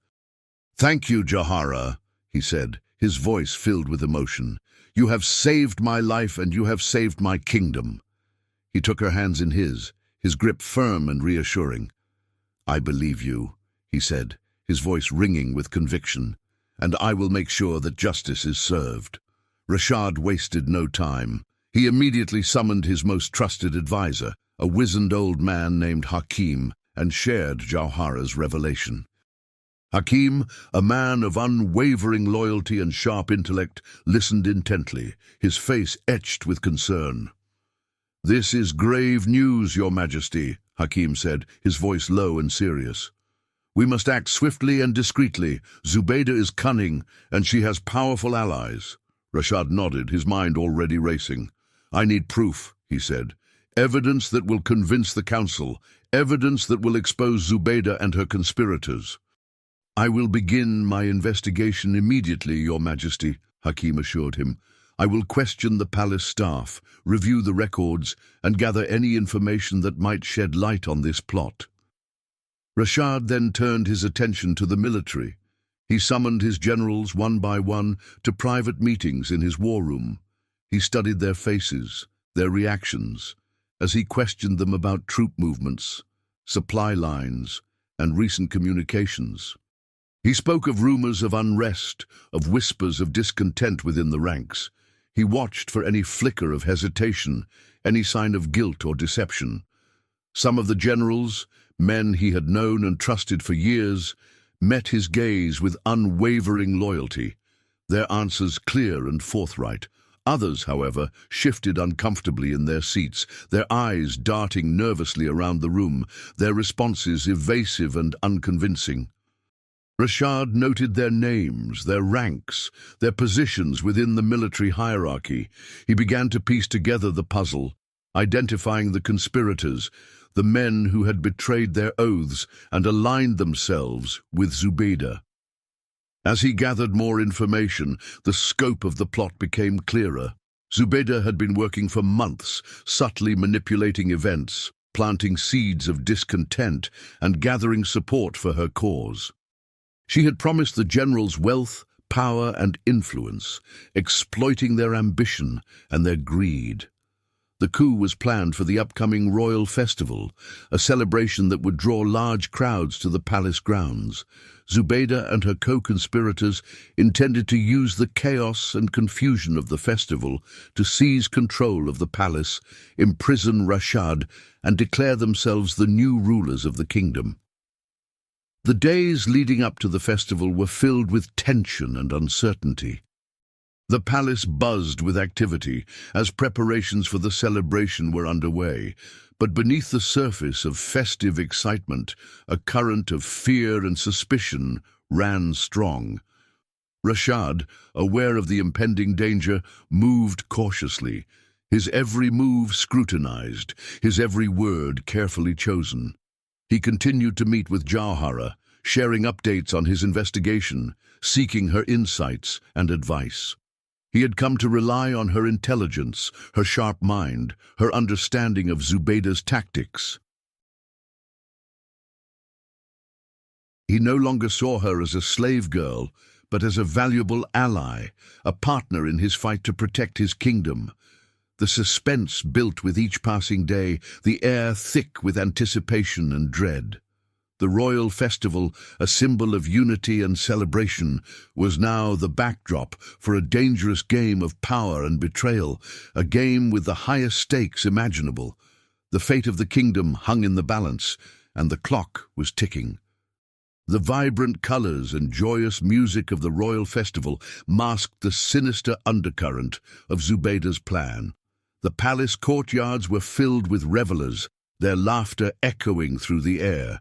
"Thank you, Jauhara," he said, his voice filled with emotion. "You have saved my life and you have saved my kingdom." He took her hands in his grip firm and reassuring. "I believe you," he said, his voice ringing with conviction, "and I will make sure that justice is served." Rashad wasted no time. He immediately summoned his most trusted advisor, a wizened old man named Hakim, and shared Jauhara's revelation. Hakim, a man of unwavering loyalty and sharp intellect, listened intently, his face etched with concern. "This is grave news, Your Majesty," Hakim said, his voice low and serious. "We must act swiftly and discreetly. Zubaydah is cunning, and she has powerful allies." Rashad nodded, his mind already racing. "I need proof," he said. "Evidence that will convince the council. Evidence that will expose Zubaydah and her conspirators." "I will begin my investigation immediately, Your Majesty," Hakim assured him. "I will question the palace staff, review the records, and gather any information that might shed light on this plot." Rashad then turned his attention to the military. He summoned his generals one by one to private meetings in his war room. He studied their faces, their reactions, as he questioned them about troop movements, supply lines, and recent communications. He spoke of rumors of unrest, of whispers of discontent within the ranks. He watched for any flicker of hesitation, any sign of guilt or deception. Some of the generals, men he had known and trusted for years, met his gaze with unwavering loyalty, their answers clear and forthright. Others, however, shifted uncomfortably in their seats, their eyes darting nervously around the room, their responses evasive and unconvincing. Rashad noted their names, their ranks, their positions within the military hierarchy. He began to piece together the puzzle, identifying the conspirators, the men who had betrayed their oaths and aligned themselves with Zubaydah. As he gathered more information, the scope of the plot became clearer. Zubaydah had been working for months, subtly manipulating events, planting seeds of discontent, and gathering support for her cause. She had promised the generals wealth, power, and influence, exploiting their ambition and their greed. The coup was planned for the upcoming royal festival, a celebration that would draw large crowds to the palace grounds. Zubaydah and her co-conspirators intended to use the chaos and confusion of the festival to seize control of the palace, imprison Rashad, and declare themselves the new rulers of the kingdom. The days leading up to the festival were filled with tension and uncertainty. The palace buzzed with activity as preparations for the celebration were underway, but beneath the surface of festive excitement, a current of fear and suspicion ran strong. Rashad, aware of the impending danger, moved cautiously, his every move scrutinized, his every word carefully chosen. He continued to meet with Jauhara, sharing updates on his investigation, seeking her insights and advice. He had come to rely on her intelligence, her sharp mind, her understanding of Zubaydah's tactics. He no longer saw her as a slave girl, but as a valuable ally, a partner in his fight to protect his kingdom. The suspense built with each passing day, the air thick with anticipation and dread. The royal festival, a symbol of unity and celebration, was now the backdrop for a dangerous game of power and betrayal, a game with the highest stakes imaginable. The fate of the kingdom hung in the balance, and the clock was ticking. The vibrant colors and joyous music of the royal festival masked the sinister undercurrent of Zubaydah's plan. The palace courtyards were filled with revelers, their laughter echoing through the air.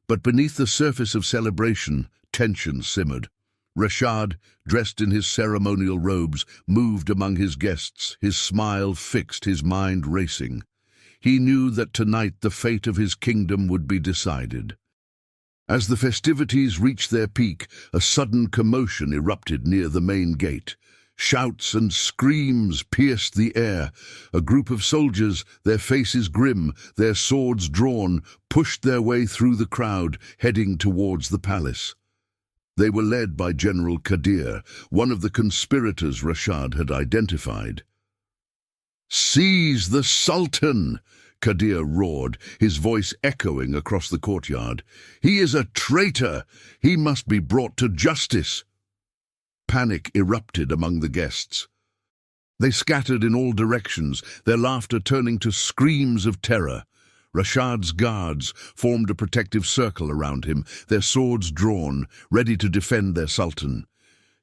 But beneath the surface of celebration, tension simmered. Rashad, dressed in his ceremonial robes, moved among his guests, his smile fixed, his mind racing. He knew that tonight the fate of his kingdom would be decided. As the festivities reached their peak, a sudden commotion erupted near the main gate. Shouts and screams pierced the air. A group of soldiers, their faces grim, their swords drawn, pushed their way through the crowd, heading towards the palace. They were led by General Qadir, one of the conspirators Rashad had identified. "Seize the Sultan!" Qadir roared, his voice echoing across the courtyard. "He is a traitor! He must be brought to justice!" Panic erupted among the guests. They scattered in all directions, their laughter turning to screams of terror. Rashad's guards formed a protective circle around him, their swords drawn, ready to defend their sultan.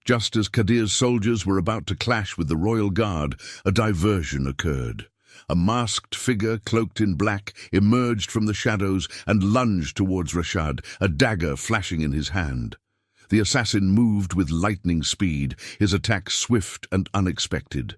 Just as Qadir's soldiers were about to clash with the royal guard, a diversion occurred. A masked figure, cloaked in black, emerged from the shadows and lunged towards Rashad, a dagger flashing in his hand. The assassin moved with lightning speed, his attack swift and unexpected.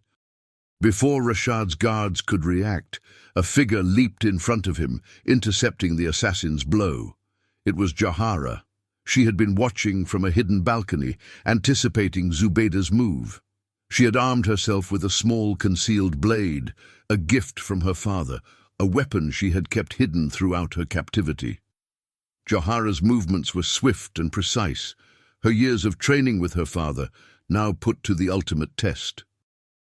Before Rashad's guards could react, a figure leaped in front of him, intercepting the assassin's blow. It was Jahara. She had been watching from a hidden balcony, anticipating Zubaydah's move. She had armed herself with a small concealed blade, a gift from her father, a weapon she had kept hidden throughout her captivity. Jahara's movements were swift and precise, her years of training with her father now put to the ultimate test.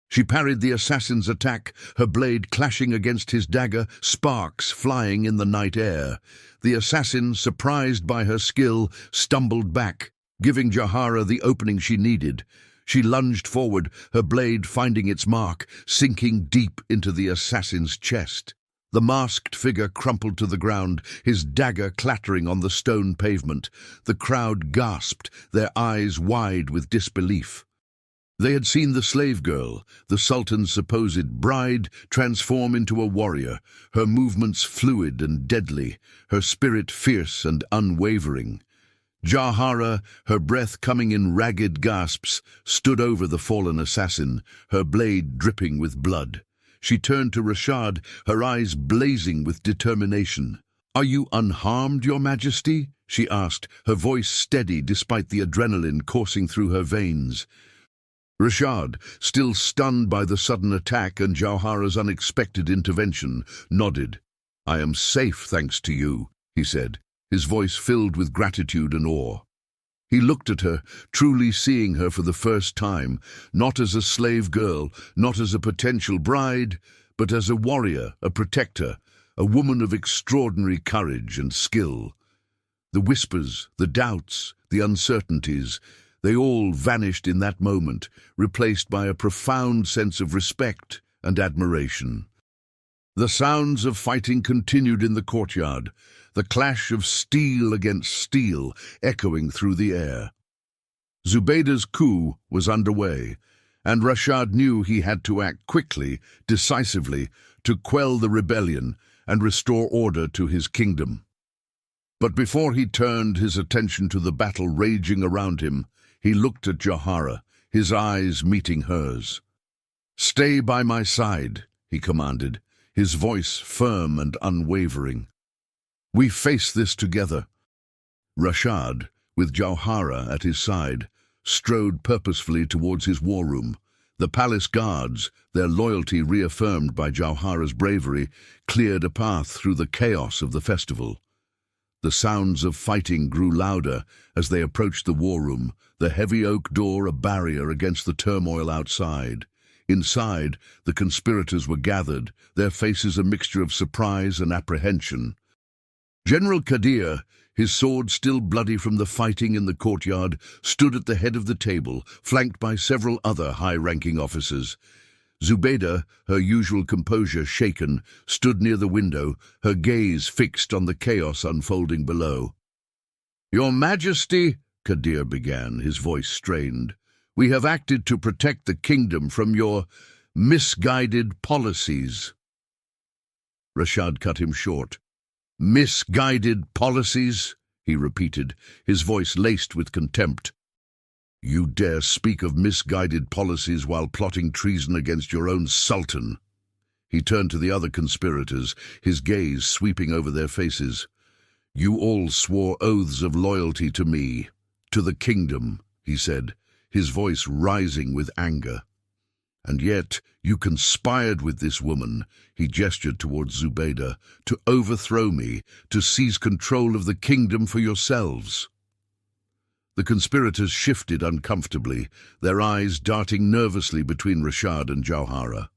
She parried the assassin's attack, her blade clashing against his dagger, sparks flying in the night air. The assassin, surprised by her skill, stumbled back, giving Jahara the opening she needed. She lunged forward, her blade finding its mark, sinking deep into the assassin's chest. The masked figure crumpled to the ground, his dagger clattering on the stone pavement. The crowd gasped, their eyes wide with disbelief. They had seen the slave girl, the Sultan's supposed bride, transform into a warrior, her movements fluid and deadly, her spirit fierce and unwavering. Jahara, her breath coming in ragged gasps, stood over the fallen assassin, her blade dripping with blood. She turned to Rashad, her eyes blazing with determination. "Are you unharmed, Your Majesty?" she asked, her voice steady despite the adrenaline coursing through her veins. Rashad, still stunned by the sudden attack and Jawhara's unexpected intervention, nodded. "I am safe thanks to you," he said, his voice filled with gratitude and awe. He looked at her, truly seeing her for the first time, not as a slave girl, not as a potential bride, but as a warrior, a protector, a woman of extraordinary courage and skill. The whispers, the doubts, the uncertainties, they all vanished in that moment, replaced by a profound sense of respect and admiration. The sounds of fighting continued in the courtyard, the clash of steel against steel echoing through the air. Zubaydah's coup was underway, and Rashad knew he had to act quickly, decisively, to quell the rebellion and restore order to his kingdom. But before he turned his attention to the battle raging around him, he looked at Jahara, his eyes meeting hers. "Stay by my side," he commanded, his voice firm and unwavering. "We face this together." Rashad, with Jawhara at his side, strode purposefully towards his war room. The palace guards, their loyalty reaffirmed by Jawhara's bravery, cleared a path through the chaos of the festival. The sounds of fighting grew louder as they approached the war room, the heavy oak door a barrier against the turmoil outside. Inside, the conspirators were gathered, their faces a mixture of surprise and apprehension. General Qadir, his sword still bloody from the fighting in the courtyard, stood at the head of the table, flanked by several other high-ranking officers. Zubaydah, her usual composure shaken, stood near the window, her gaze fixed on the chaos unfolding below. "Your Majesty," Qadir began, his voice strained, "we have acted to protect the kingdom from your misguided policies." Rashad cut him short. "Misguided policies?" he repeated, his voice laced with contempt. "You dare speak of misguided policies while plotting treason against your own Sultan." He turned to the other conspirators, his gaze sweeping over their faces. "You all swore oaths of loyalty to me, to the kingdom," he said, his voice rising with anger. "And yet you conspired with this woman," he gestured towards Zubaydah, "to overthrow me, to seize control of the kingdom for yourselves." The conspirators shifted uncomfortably, their eyes darting nervously between Rashad and Jauhara.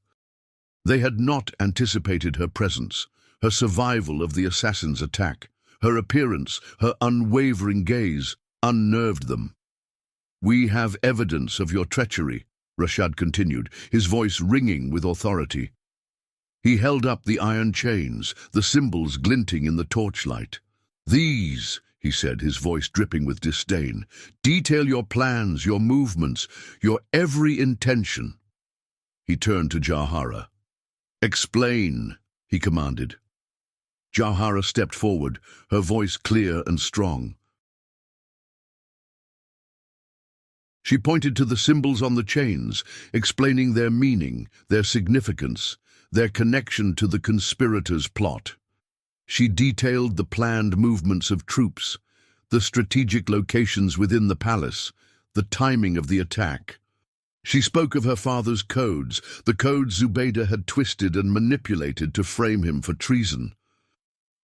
They had not anticipated her presence, her survival of the assassin's attack. Her appearance, her unwavering gaze, unnerved them. "We have evidence of your treachery," Rashad continued, his voice ringing with authority. He held up the iron chains, the symbols glinting in the torchlight. "These," he said, his voice dripping with disdain, "detail your plans, your movements, your every intention." He turned to Jauhara. "Explain," he commanded. Jauhara stepped forward, her voice clear and strong. She pointed to the symbols on the chains, explaining their meaning, their significance, their connection to the conspirators' plot. She detailed the planned movements of troops, the strategic locations within the palace, the timing of the attack. She spoke of her father's codes, the codes Zubaydah had twisted and manipulated to frame him for treason.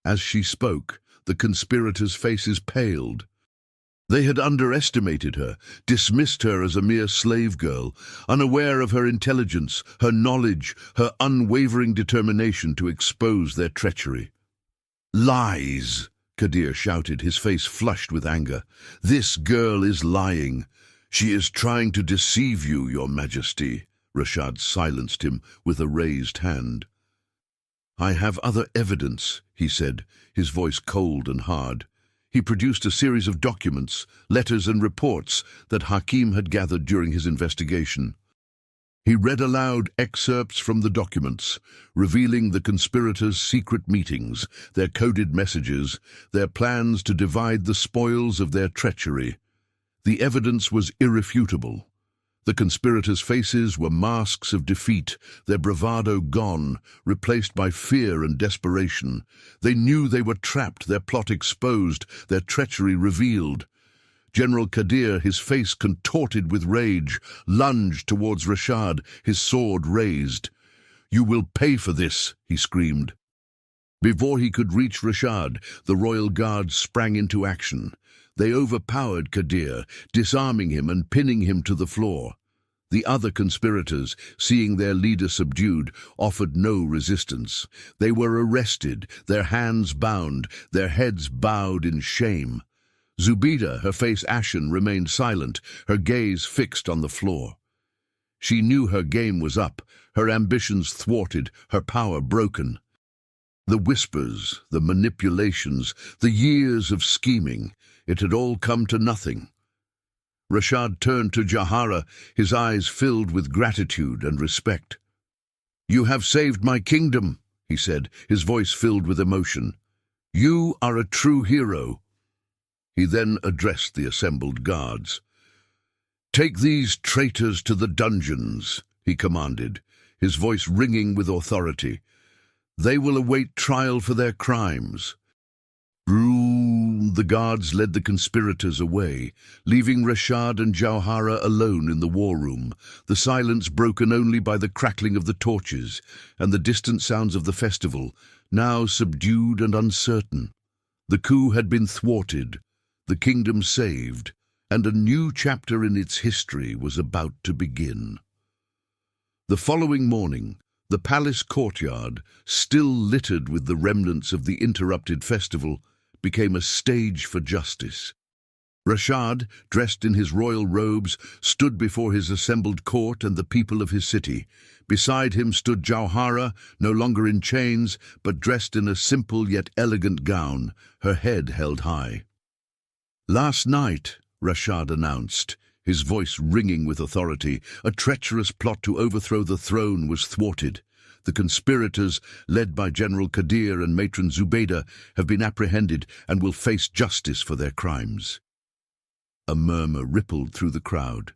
As she spoke, the conspirators' faces paled. They had underestimated her, dismissed her as a mere slave girl, unaware of her intelligence, her knowledge, her unwavering determination to expose their treachery. "Lies!" Qadir shouted, his face flushed with anger. "This girl is lying. She is trying to deceive you, Your Majesty." Rashad silenced him with a raised hand. "I have other evidence," he said, his voice cold and hard. He produced a series of documents, letters and reports that Hakim had gathered during his investigation. He read aloud excerpts from the documents, revealing the conspirators' secret meetings, their coded messages, their plans to divide the spoils of their treachery. The evidence was irrefutable. The conspirators' faces were masks of defeat, their bravado gone, replaced by fear and desperation. They knew they were trapped, their plot exposed, their treachery revealed. General Qadir, his face contorted with rage, lunged towards Rashad, his sword raised. "You will pay for this," he screamed. Before he could reach Rashad, the royal guards sprang into action. They overpowered Qadir, disarming him and pinning him to the floor. The other conspirators, seeing their leader subdued, offered no resistance. They were arrested, their hands bound, their heads bowed in shame. Zubaydah, her face ashen, remained silent, her gaze fixed on the floor. She knew her game was up, her ambitions thwarted, her power broken. The whispers, the manipulations, the years of scheming, it had all come to nothing. Rashad turned to Jauhara, his eyes filled with gratitude and respect. "You have saved my kingdom," he said, his voice filled with emotion. "You are a true hero." He then addressed the assembled guards. "Take these traitors to the dungeons," he commanded, his voice ringing with authority. "They will await trial for their crimes." The guards led the conspirators away, leaving Rashad and Jauhara alone in the war room, the silence broken only by the crackling of the torches and the distant sounds of the festival, now subdued and uncertain. The coup had been thwarted, the kingdom saved, and a new chapter in its history was about to begin. The following morning, the palace courtyard, still littered with the remnants of the interrupted festival, became a stage for justice. Rashad, dressed in his royal robes, stood before his assembled court and the people of his city. Beside him stood Jauhara, no longer in chains, but dressed in a simple yet elegant gown, her head held high. "Last night," Rashad announced, his voice ringing with authority, "a treacherous plot to overthrow the throne was thwarted. The conspirators, led by General Qadir and Matron Zubaydah, have been apprehended and will face justice for their crimes." A murmur rippled through the crowd.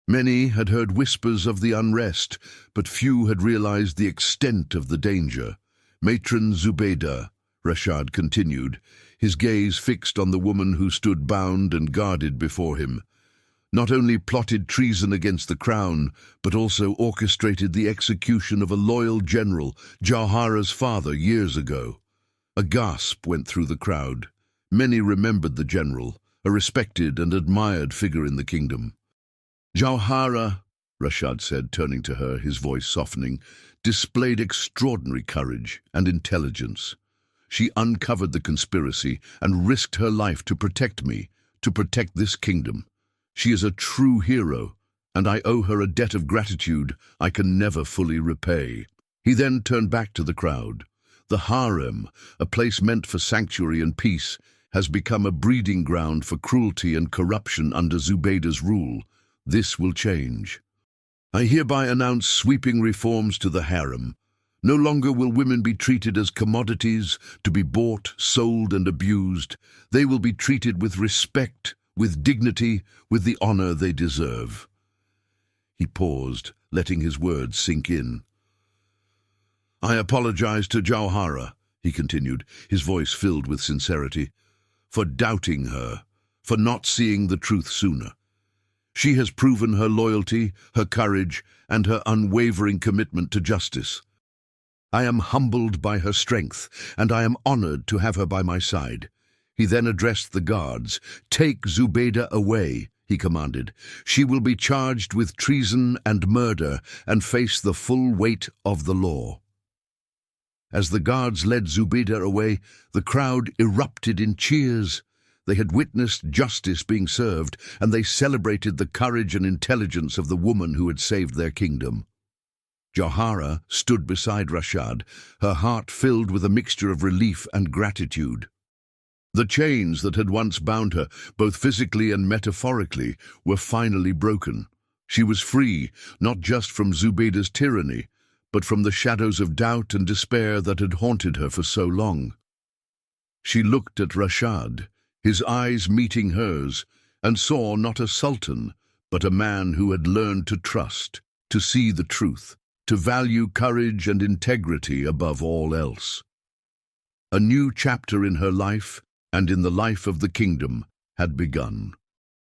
Many had heard whispers of the unrest, but few had realized the extent of the danger. "Matron Zubaydah," Rashad continued, his gaze fixed on the woman who stood bound and guarded before him, "not only plotted treason against the crown, but also orchestrated the execution of a loyal general, Jauhara's father, years ago." A gasp went through the crowd. Many remembered the general, a respected and admired figure in the kingdom. "Jauhara," Rashad said, turning to her, his voice softening, "displayed extraordinary courage and intelligence. She uncovered the conspiracy and risked her life to protect me, to protect this kingdom. She is a true hero, and I owe her a debt of gratitude I can never fully repay." He then turned back to the crowd. "The harem, a place meant for sanctuary and peace, has become a breeding ground for cruelty and corruption under Zubaydah's rule. This will change. I hereby announce sweeping reforms to the harem. No longer will women be treated as commodities, to be bought, sold, and abused. They will be treated with respect, with dignity, with the honor they deserve." He paused, letting his words sink in. "I apologize to Jauhara," he continued, his voice filled with sincerity, "for doubting her, for not seeing the truth sooner. She has proven her loyalty, her courage, and her unwavering commitment to justice. I am humbled by her strength, and I am honored to have her by my side." He then addressed the guards. "Take Zubaydah away," he commanded. "She will be charged with treason and murder and face the full weight of the law." As the guards led Zubaydah away, the crowd erupted in cheers. They had witnessed justice being served, and they celebrated the courage and intelligence of the woman who had saved their kingdom. Jauhara stood beside Rashad, her heart filled with a mixture of relief and gratitude. The chains that had once bound her, both physically and metaphorically, were finally broken. She was free, not just from Zubaydah's tyranny, but from the shadows of doubt and despair that had haunted her for so long. She looked at Rashad, his eyes meeting hers, and saw not a sultan, but a man who had learned to trust, to see the truth, to value courage and integrity above all else. A new chapter in her life, and in the life of the kingdom, had begun.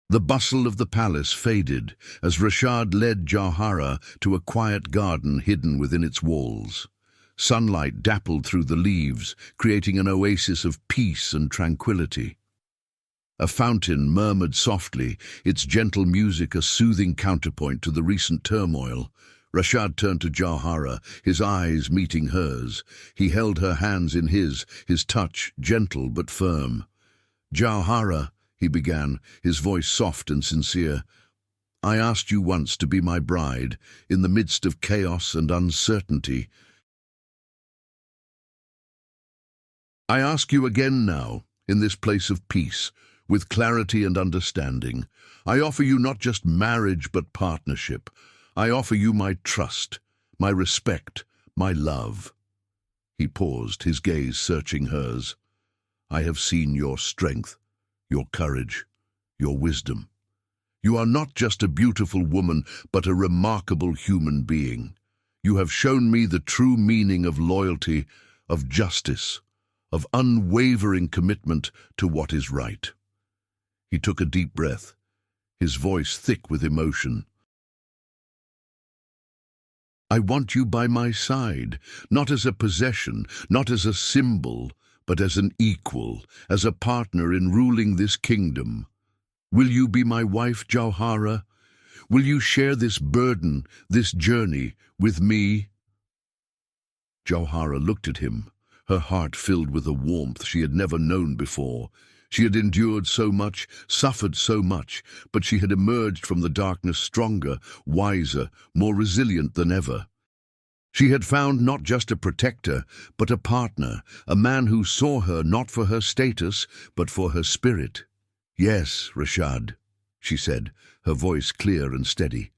The bustle of the palace faded as Rashad led Jauhara to a quiet garden hidden within its walls. Sunlight dappled through the leaves, creating an oasis of peace and tranquility. A fountain murmured softly, its gentle music a soothing counterpoint to the recent turmoil. Rashad turned to Jauhara, his eyes meeting hers. He held her hands in his touch gentle but firm. "Jauhara," he began, his voice soft and sincere, "I asked you once to be my bride, in the midst of chaos and uncertainty. I ask you again now, in this place of peace, with clarity and understanding. I offer you not just marriage but partnership. I offer you my trust, my respect, my love." He paused, his gaze searching hers. "I have seen your strength, your courage, your wisdom. You are not just a beautiful woman, but a remarkable human being. You have shown me the true meaning of loyalty, of justice, of unwavering commitment to what is right." He took a deep breath, his voice thick with emotion. "I want you by my side, not as a possession, not as a symbol, but as an equal, as a partner in ruling this kingdom. Will you be my wife, Jauhara? Will you share this burden, this journey, with me?" Jauhara looked at him, her heart filled with a warmth she had never known before. She had endured so much, suffered so much, but she had emerged from the darkness stronger, wiser, more resilient than ever. She had found not just a protector, but a partner, a man who saw her not for her status, but for her spirit. "Yes, Rashad," she said, her voice clear and steady.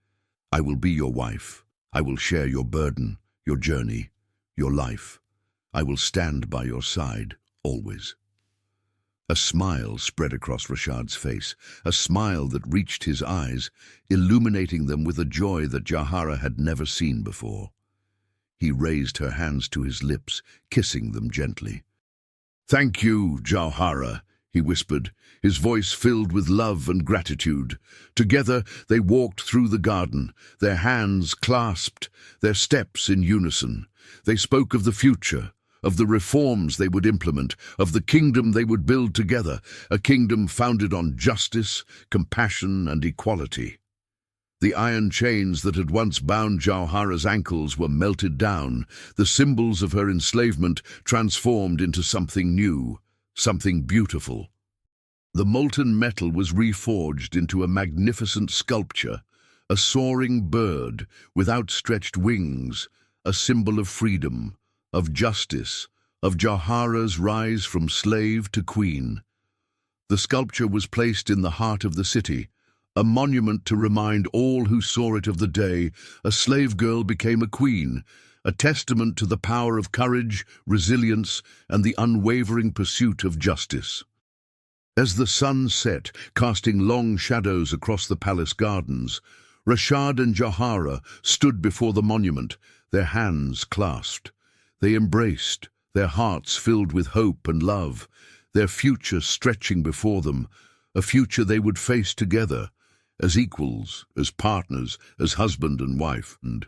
"I will be your wife. I will share your burden, your journey, your life. I will stand by your side, always." A smile spread across Rashad's face, a smile that reached his eyes, illuminating them with a joy that Jauhara had never seen before. He raised her hands to his lips, kissing them gently. "Thank you, Jauhara," he whispered, his voice filled with love and gratitude. Together they walked through the garden, their hands clasped, their steps in unison. They spoke of the future, of the reforms they would implement, of the kingdom they would build together, a kingdom founded on justice, compassion, and equality. The iron chains that had once bound Jauhara's ankles were melted down, the symbols of her enslavement transformed into something new, something beautiful. The molten metal was reforged into a magnificent sculpture, a soaring bird with outstretched wings, a symbol of freedom, of justice, of Jauhara's rise from slave to queen. The sculpture was placed in the heart of the city, a monument to remind all who saw it of the day a slave girl became a queen, a testament to the power of courage, resilience, and the unwavering pursuit of justice. As the sun set, casting long shadows across the palace gardens, Rashad and Jauhara stood before the monument, their hands clasped. They embraced, their hearts filled with hope and love, their future stretching before them, a future they would face together, as equals, as partners, as husband and wife. And